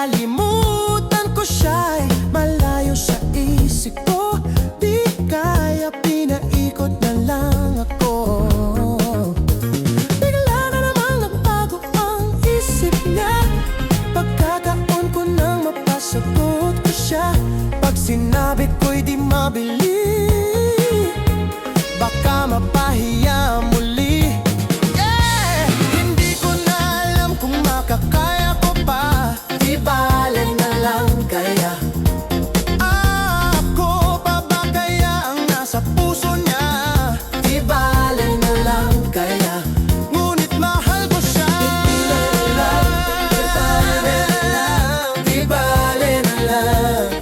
makalimutan ko siya'y malayo sa isip ko. Di kaya pinaikot na lang ako. Bigla na naman nagbago ang isip niya. Pagkataon ko nang mapasagot ko siya. Pag sinabit ko'y di mabili, baka mapahiya muli. Hindi ko na alam kung makakaya ko pa. Di bale na lang kaya. Ako pa ba kaya ang nasa puso niya? Di bale na lang kaya. Ngunit mahal ko siya. Di bale na lang.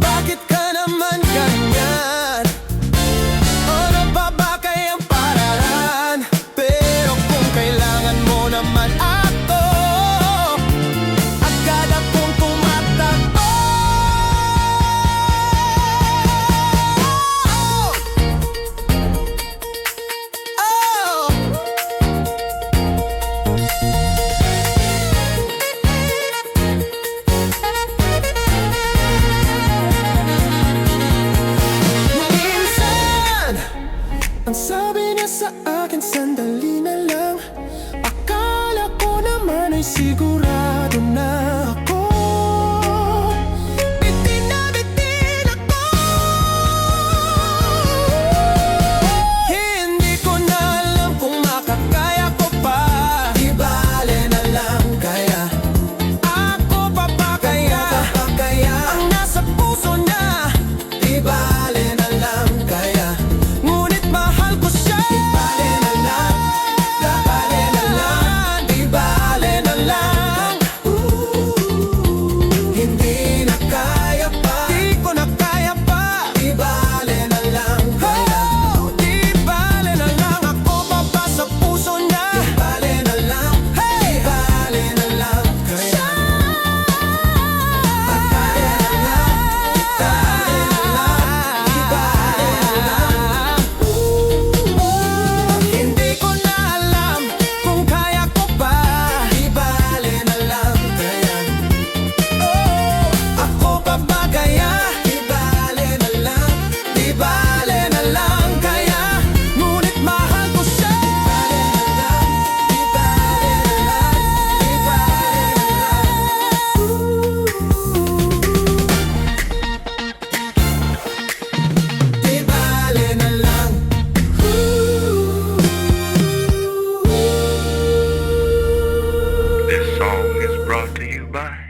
Bakit ka naman ganyan? Ano pa ba kayang paraan? Pero kung kailangan mo naman ako, agad akong tumatakbo. Minsan, ang sabi niya sa akin, sandali na lang. Akala ko naman ay sigurado na ako. Bitin na bitin ako. Hindi ko na alam kung makakaya ko pa. Di bale na lang kaya. Ako pa ba kaya? Ang nasa puso niya. Di bale na lang kaya. Ngunit mahal ko siya. Di bale na lang. Di bale na lang. Di bale na lang. Hindi na kaya pa. Di ko na kaya pa. Di bale na lang kaya. Di bale na lang. Ako pa ba sa puso niya? Di bale na lang. Di bale na lang kaya. Kaya na lang. Di bale na lang. Hindi ko na alam kung kaya ko pa. Di bale na lang kaya. Ako pa ba kaya? Di bale na lang. Di bale na lang kaya. Ngunit mahal ko siya. Di bale na lang. Di bale na lang. Di bale na lang. This song is brought to you by